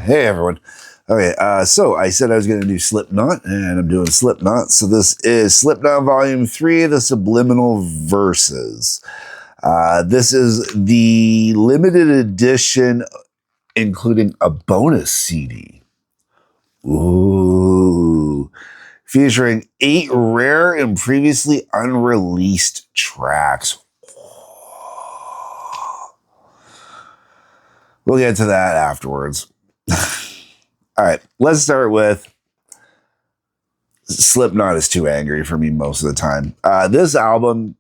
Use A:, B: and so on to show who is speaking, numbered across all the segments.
A: Hey everyone. Okay, so I said I was going to do Slipknot, and I'm doing Slipknot. So this is Slipknot Volume 3, the Subliminal Verses. This is the limited edition, including a bonus CD. Ooh. Featuring 8 rare and previously unreleased tracks. We'll get to that afterwards. All right, let's start with Slipknot is too angry for me most of the time. This album,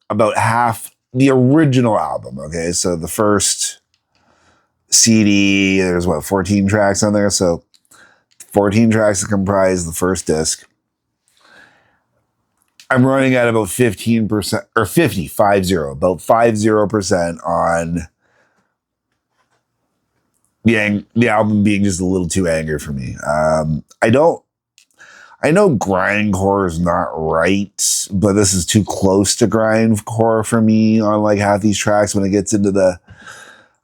A: about half the original album, okay? So the first CD, there's 14 tracks on there? So 14 tracks that comprise the first disc. I'm running at about 15%, or 50, about 50% on the album being just a little too angry for me. I know grindcore is not right, but this is too close to grindcore for me on like half these tracks when it gets into the...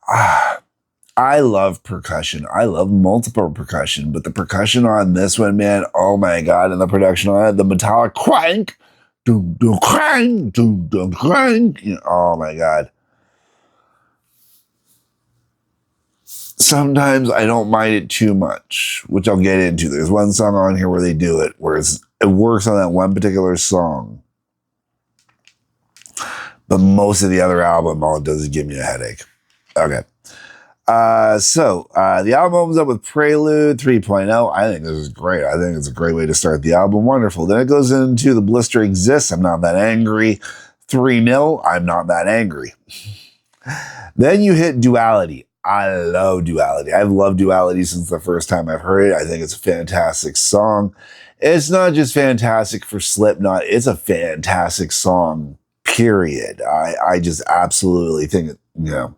A: I love percussion. I love multiple percussion, but the percussion on this one, man, oh my God, and the production on it, the metallic crank, doom, doom, crank, doom, doom, crank, oh my God. Sometimes I don't mind it too much, which I'll get into. There's one song on here where they do it, where it works on that one particular song. But most of the other album, all it does is give me a headache. Okay. So the album opens up with Prelude 3.0. I think this is great. I think it's a great way to start the album. Wonderful. Then it goes into The Blister Exists. I'm not that angry. 3-0. I'm not that angry. Then you hit Duality. I love Duality. I've loved Duality since the first time I've heard it. I think it's a fantastic song. It's not just fantastic for Slipknot. It's a fantastic song, period. I just absolutely think, if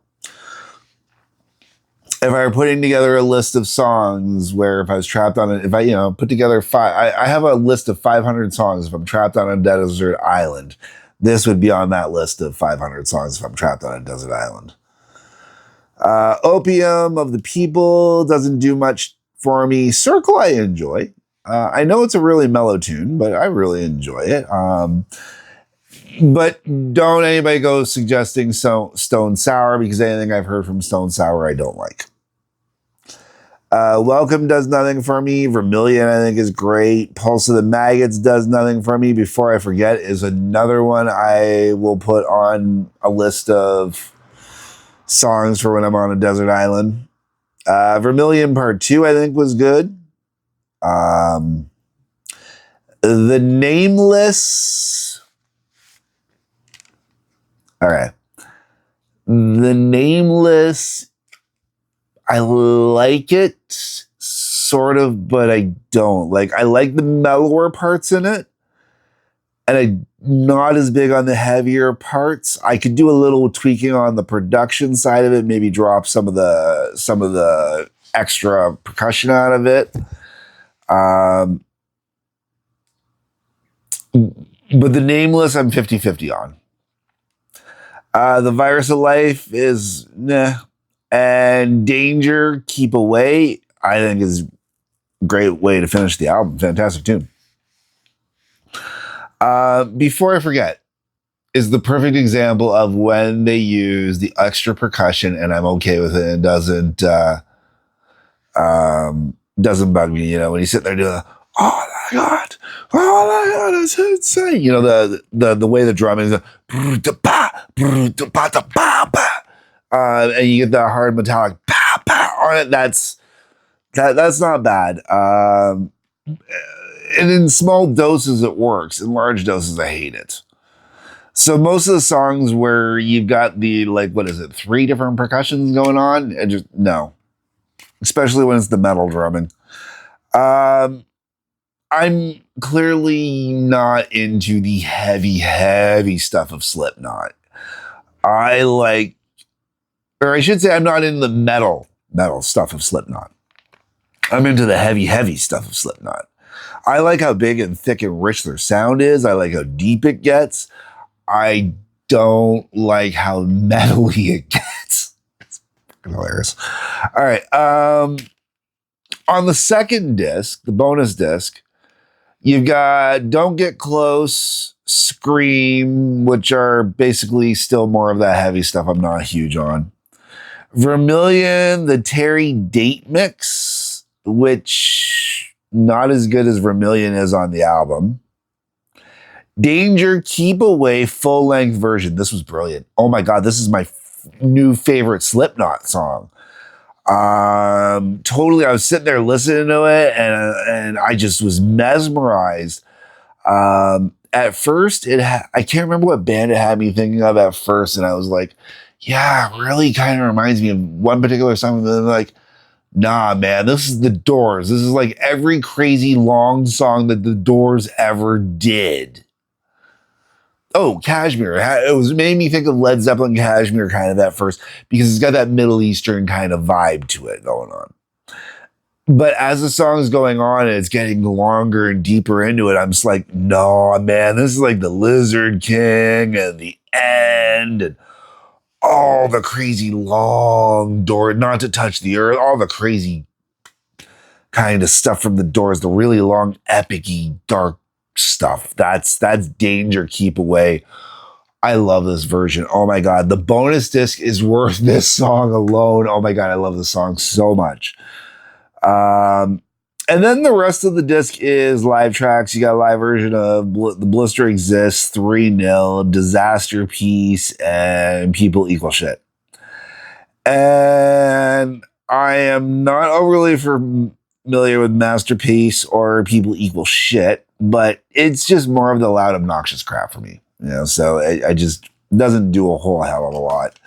A: I were putting together a list of songs where if I was trapped on it, if I, put together I have a list of 500 songs if I'm trapped on a desert island. This would be on that list of 500 songs if I'm trapped on a desert island. Opium of the People doesn't do much for me. Circle I enjoy. I know it's a really mellow tune, but I really enjoy it. But don't anybody go suggesting Stone Sour, because anything I've heard from Stone Sour I don't like. Welcome does nothing for me. Vermilion I think is great. Pulse of the Maggots does nothing for me. Before I forget is another one I will put on a list of songs for when I'm on a desert island. Vermilion Part 2 I think was good. The Nameless. All right. The Nameless, I like it sort of, but I don't. Like, I like the mellower parts in it, and I'm not as big on the heavier parts. I could do a little tweaking on the production side of it, maybe drop some of the extra percussion out of it. But the Nameless, I'm 50-50 on. The Virus of Life is nah. And Danger, Keep Away, I think is a great way to finish the album. Fantastic tune. Before I forget, is the perfect example of when they use the extra percussion and I'm okay with it and doesn't bug me. When you sit there doing oh my God, it's insane. The way the drumming is and you get that hard metallic on it. That's not bad. And in small doses it works. In large doses I hate it. So most of the songs where you've got the 3 different percussions going on, and just no. Especially when it's the metal drumming. I'm clearly not into the heavy stuff of Slipknot. I'm not in the metal stuff of Slipknot. I'm into the heavy stuff of Slipknot. I like how big and thick and rich their sound is. I like how deep it gets. I don't like how metally it gets. It's hilarious. All right. On the second disc, the bonus disc, you've got Don't Get Close, Scream, which are basically still more of that heavy stuff I'm not huge on. Vermilion, the Terry Date mix, which not as good as Vermilion is on the album. Danger, Keep Away, full-length version. This was brilliant. Oh my God, this is my new favorite Slipknot song. Totally, I was sitting there listening to it, and I just was mesmerized. At first, I can't remember what band it had me thinking of at first, and I was like, yeah, it really kind of reminds me of one particular song. And then like, nah, man, this is the Doors. This is like every crazy long song that the Doors ever did. Oh, Kashmir. It made me think of Led Zeppelin Kashmir kind of at first, because it's got that Middle Eastern kind of vibe to it going on. But as the song's going on and it's getting longer and deeper into it, I'm just like, no, man, this is like the Lizard King and the End and all the crazy long Door, Not to Touch the Earth, all the crazy kind of stuff from the Doors, the really long, epic-y, dark stuff. That's Danger, Keep Away. I love this version. Oh my God. The bonus disc is worth this song alone. Oh my God. I love this song so much. And then the rest of the disc is live tracks. You got a live version of The Blister Exists, 3-0, Disaster Piece, and People Equal Shit. And I am not overly familiar with Masterpiece or People Equal Shit, but it's just more of the loud, obnoxious crap for me. You know, so I just doesn't do a whole hell of a lot.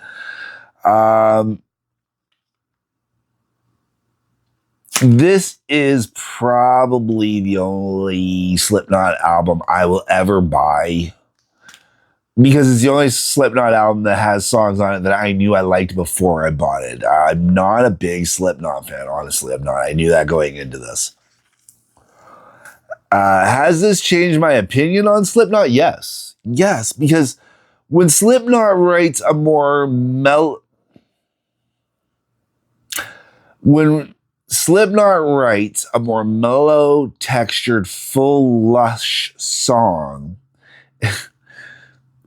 A: This is probably the only Slipknot album I will ever buy, because it's the only Slipknot album that has songs on it that I knew I liked before I bought it. I'm not a big Slipknot fan, honestly. I'm not. I knew that going into this. Has this changed my opinion on Slipknot? Yes. Yes, because when Slipknot writes a more mellow, textured, full, lush song,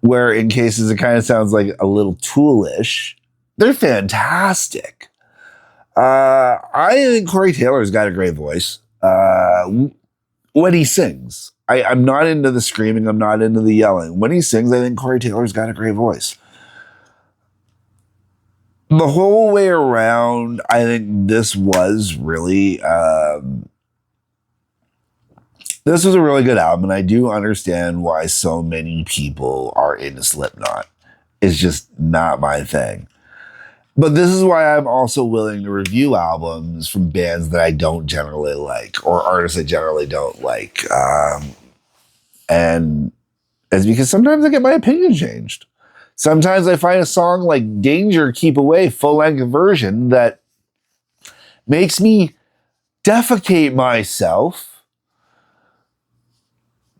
A: where in cases it kind of sounds like a little Toolish, they're fantastic. I think Corey Taylor's got a great voice. When he sings, I'm not into the screaming, I'm not into the yelling. When he sings, I think Corey Taylor's got a great voice. The whole way around, I think this was really, this was a really good album, and I do understand why so many people are into Slipknot. It's just not my thing. But this is why I'm also willing to review albums from bands that I don't generally like, or artists I generally don't like. And it's because sometimes I get my opinion changed. Sometimes I find a song like Danger, Keep Away, full-length version that makes me defecate myself,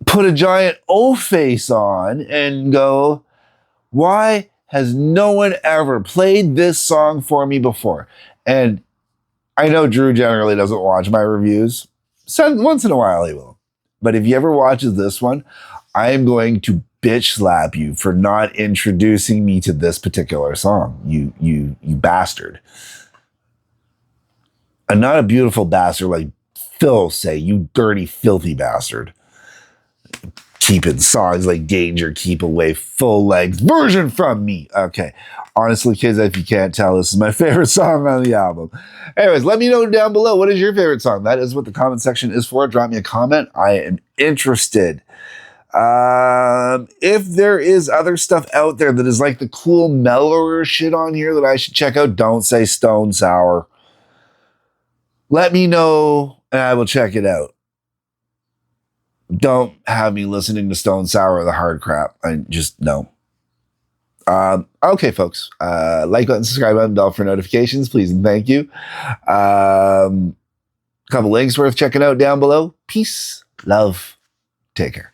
A: put a giant O face on, and go, why has no one ever played this song for me before? And I know Drew generally doesn't watch my reviews. So once in a while he will. But if he ever watches this one, I am going to bitch slap you for not introducing me to this particular song. You bastard. And not a beautiful bastard like Phil say, you dirty, filthy bastard. Keeping songs like Danger, Keep Away, full-length version from me. Okay. Honestly, kids, if you can't tell, this is my favorite song on the album. Anyways, let me know down below, what is your favorite song? That is what the comment section is for. Drop me a comment. I am interested. If there is other stuff out there that is like the cool, mellower shit on here that I should check out, don't say Stone Sour. Let me know, and I will check it out. Don't have me listening to Stone Sour or the hard crap. I just, no. Okay, folks. Like button, subscribe button, bell for notifications, please and thank you. Couple links worth checking out down below. Peace, love, take care.